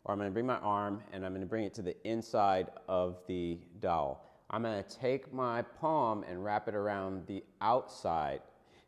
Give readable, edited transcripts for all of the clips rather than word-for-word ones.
or I'm going to bring my arm and I'm going to bring it to the inside of the dowel. I'm going to take my palm and wrap it around the outside.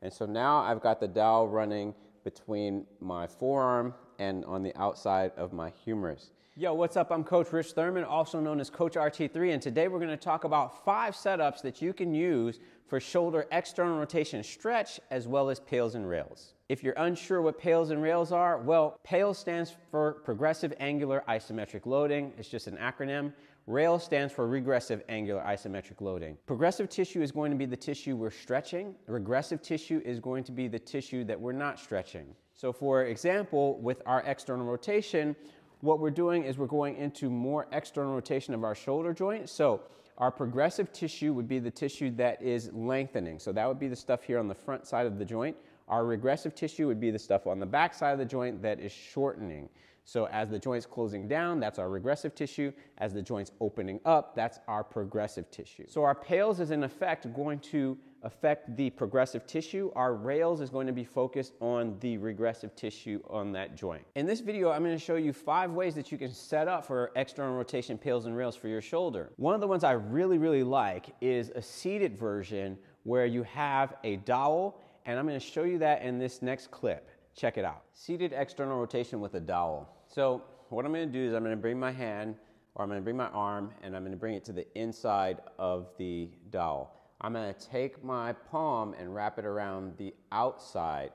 And so now I've got the dowel running between my forearm and on the outside of my humerus. Yo, what's up? I'm Coach Rich Thurman, also known as Coach RT3, and today we're going to talk about 5 setups that you can use for shoulder external rotation stretch as well as PAILs and rails. If you're unsure what PAILs and rails are, well, PAILs stands for Progressive Angular Isometric Loading. It's just an acronym. RAIL stands for Regressive Angular Isometric Loading. Progressive tissue is going to be the tissue we're stretching. Regressive tissue is going to be the tissue that we're not stretching. So for example, with our external rotation, what we're doing is we're going into more external rotation of our shoulder joint. So our progressive tissue would be the tissue that is lengthening. So that would be the stuff here on the front side of the joint. Our regressive tissue would be the stuff on the back side of the joint that is shortening. So as the joint's closing down, that's our regressive tissue. As the joint's opening up, that's our progressive tissue. So our PAILs is in effect going to affect the progressive tissue. Our rails is going to be focused on the regressive tissue on that joint. In this video, I'm going to show you 5 ways that you can set up for external rotation PAILs and rails for your shoulder. One of the ones I really like is a seated version where you have a dowel, and I'm going to show you that in this next clip. Check it out. Seated external rotation with a dowel. So what I'm going to do is I'm going to bring my hand, or I'm going to bring my arm, and I'm going to bring it to the inside of the dowel. I'm going to take my palm and wrap it around the outside.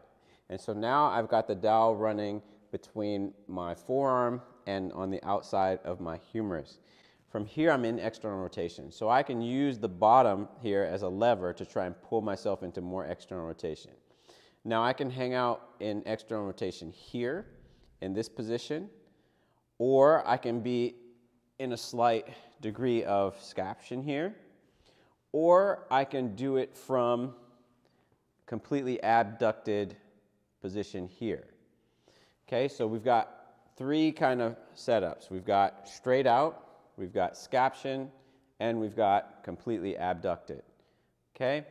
And so now I've got the dowel running between my forearm and on the outside of my humerus. From here, I'm in external rotation. So I can use the bottom here as a lever to try and pull myself into more external rotation. Now I can hang out in external rotation here in this position, or I can be in a slight degree of scaption here, or I can do it from completely abducted position here. Okay, so we've got 3 kind of setups. We've got straight out, we've got scaption, and we've got completely abducted. Okay?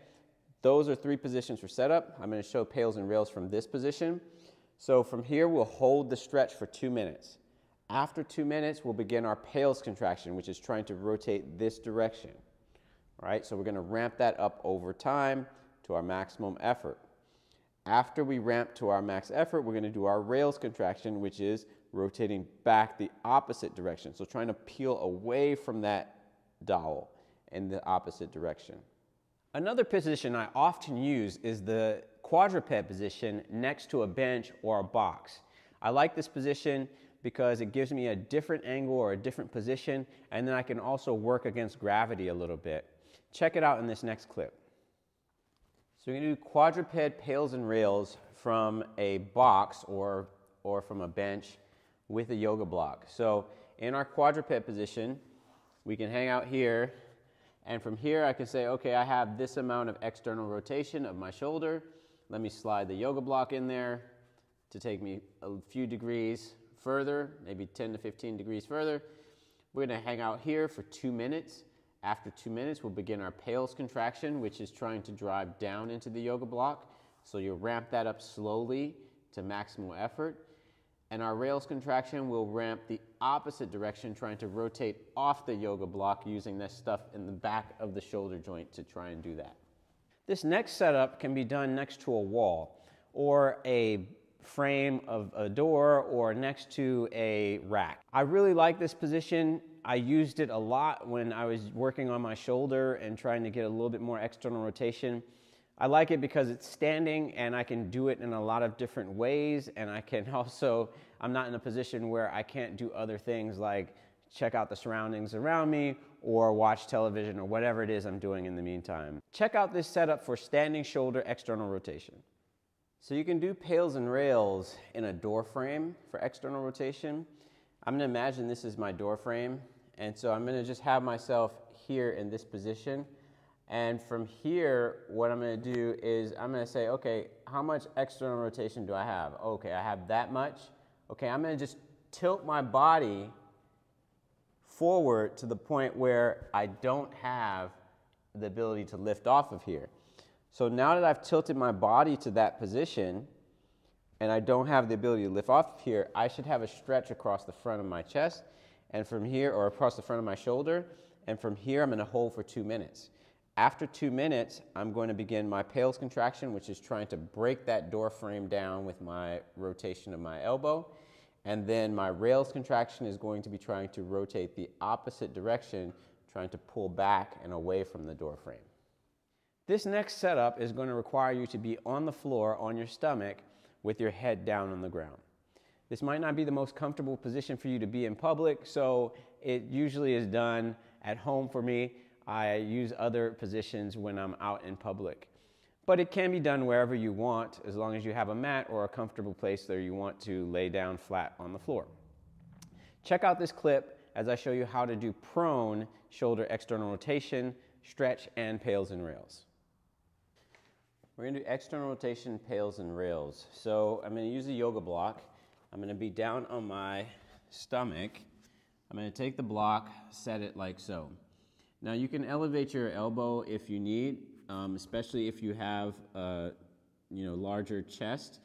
Those are 3 positions for setup. I'm going to show PAILs and rails from this position. So from here, we'll hold the stretch for 2 minutes. After 2 minutes, we'll begin our PAILs contraction, which is trying to rotate this direction. All right, so we're going to ramp that up over time to our maximum effort. After we ramp to our max effort, we're going to do our rails contraction, which is rotating back the opposite direction. So trying to peel away from that dowel in the opposite direction. Another position I often use is the quadruped position next to a bench or a box. I like this position because it gives me a different angle or a different position, and then I can also work against gravity a little bit. Check it out in this next clip. So we're going to do quadruped PAILs and rails from a box or from a bench with a yoga block. So in our quadruped position, we can hang out here. And from here, I can say, okay, I have this amount of external rotation of my shoulder. Let me slide the yoga block in there to take me a few degrees further, maybe 10 to 15 degrees further. We're going to hang out here for 2 minutes. After 2 minutes, we'll begin our PAILs contraction, which is trying to drive down into the yoga block. So you'll ramp that up slowly to maximal effort. And our rails contraction will ramp the opposite direction, trying to rotate off the yoga block using this stuff in the back of the shoulder joint to try and do that. This next setup can be done next to a wall or a frame of a door or next to a rack. I really like this position. I used it a lot when I was working on my shoulder and trying to get a little bit more external rotation. I like it because it's standing and I can do it in a lot of different ways, and I can also, I'm not in a position where I can't do other things like check out the surroundings around me or watch television or whatever it is I'm doing in the meantime. Check out this setup for standing shoulder external rotation. So you can do PAILs and rails in a door frame for external rotation. I'm going to imagine this is my door frame, and so I'm going to just have myself here in this position. And from here, what I'm going to do is I'm going to say, okay, how much external rotation do I have? Okay, I have that much. Okay, I'm going to just tilt my body forward to the point where I don't have the ability to lift off of here. So now that I've tilted my body to that position, and I don't have the ability to lift off here, I should have a stretch across the front of my chest, and from here, or across the front of my shoulder, and from here I'm going to hold for 2 minutes. After 2 minutes, I'm going to begin my PAILs contraction, which is trying to break that door frame down with my rotation of my elbow. And then my rails contraction is going to be trying to rotate the opposite direction, trying to pull back and away from the door frame. This next setup is going to require you to be on the floor on your stomach with your head down on the ground. This might not be the most comfortable position for you to be in public, so it usually is done at home for me. I use other positions when I'm out in public. But it can be done wherever you want, as long as you have a mat or a comfortable place that you want to lay down flat on the floor. Check out this clip as I show you how to do prone shoulder external rotation, stretch, and PAILs and rails. We're going to do external rotation, PAILs, and rails. So I'm going to use a yoga block. I'm going to be down on my stomach. I'm going to take the block, set it like so. Now you can elevate your elbow if you need, especially if you have a larger chest,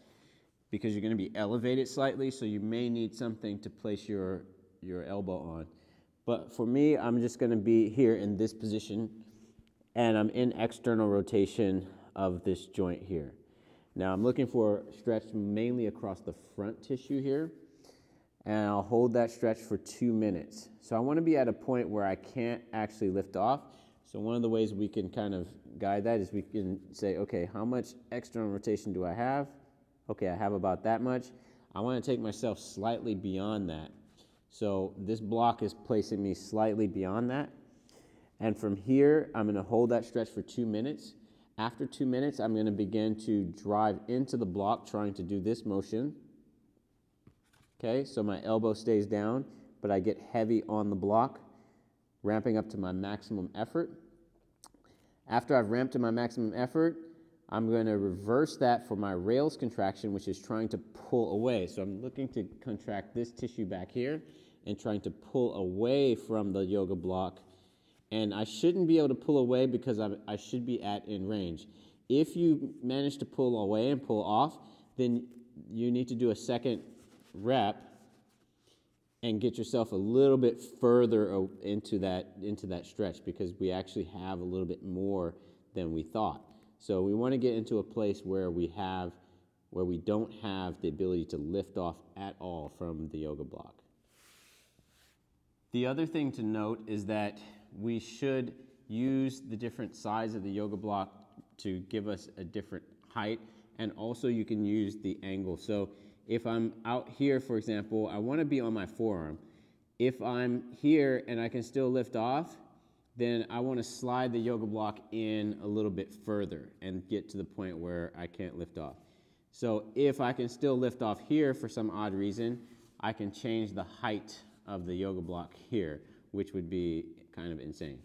because you're going to be elevated slightly, so you may need something to place your elbow on. But for me, I'm just going to be here in this position, and I'm in external rotation of this joint here. Now I'm looking for stretch mainly across the front tissue here, and I'll hold that stretch for 2 minutes. So I want to be at a point where I can't actually lift off. So one of the ways we can kind of guide that is we can say, okay, how much external rotation do I have? Okay, I have about that much. I want to take myself slightly beyond that. So this block is placing me slightly beyond that. And from here, I'm going to hold that stretch for 2 minutes. After 2 minutes, I'm going to begin to drive into the block, trying to do this motion. Okay, so my elbow stays down, but I get heavy on the block, ramping up to my maximum effort. After I've ramped to my maximum effort, I'm going to reverse that for my rails contraction, which is trying to pull away. So I'm looking to contract this tissue back here and trying to pull away from the yoga block. And I shouldn't be able to pull away because I should be in range. If you manage to pull away and pull off, then you need to do a second rep and get yourself a little bit further into that stretch, because we actually have a little bit more than we thought. So we want to get into a place where we don't have the ability to lift off at all from the yoga block. The other thing to note is that we should use the different sides of the yoga block to give us a different height, and also you can use the angle. So if I'm out here, for example, I want to be on my forearm. If I'm here and I can still lift off, then I want to slide the yoga block in a little bit further and get to the point where I can't lift off. So if I can still lift off here for some odd reason, I can change the height of the yoga block here, which would be kind of insane.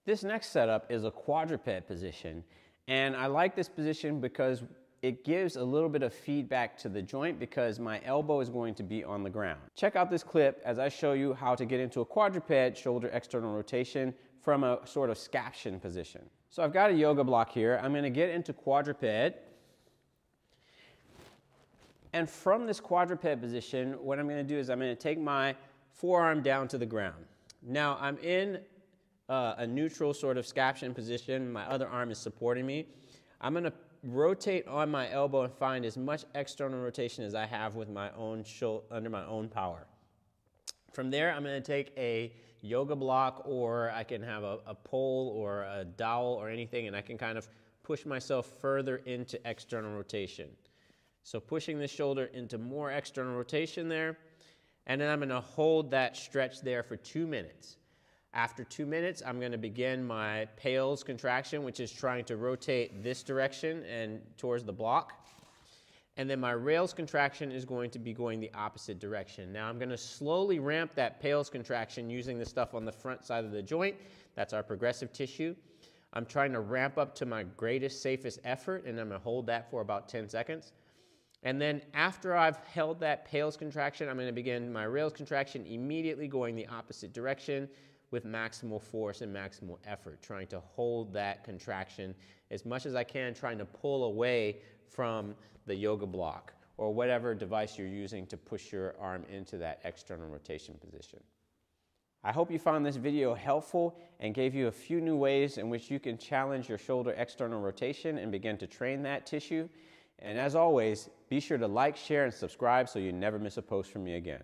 This next setup is a quadruped position, and I like this position because it gives a little bit of feedback to the joint because my elbow is going to be on the ground. Check out this clip as I show you how to get into a quadruped shoulder external rotation from a sort of scaption position. So I've got a yoga block here. I'm going to get into quadruped. And from this quadruped position, what I'm going to do is I'm going to take my forearm down to the ground. Now I'm in a neutral sort of scaption position. My other arm is supporting me. I'm going to rotate on my elbow and find as much external rotation as I have with my own under my own power. From there, I'm going to take a yoga block, or I can have a pole or a dowel or anything, and I can kind of push myself further into external rotation. So pushing the shoulder into more external rotation there, and then I'm going to hold that stretch there for 2 minutes. After 2 minutes, I'm going to begin my PAILs contraction, which is trying to rotate this direction and towards the block. And then my rails contraction is going to be going the opposite direction. Now I'm going to slowly ramp that PAILs contraction using the stuff on the front side of the joint. That's our progressive tissue. I'm trying to ramp up to my greatest, safest effort, and I'm going to hold that for about 10 seconds. And then after I've held that PAILs contraction, I'm going to begin my rails contraction, immediately going the opposite direction with maximal force and maximal effort, trying to hold that contraction as much as I can, trying to pull away from the yoga block, or whatever device you're using to push your arm into that external rotation position. I hope you found this video helpful and gave you a few new ways in which you can challenge your shoulder external rotation and begin to train that tissue. And as always, be sure to like, share, and subscribe so you never miss a post from me again.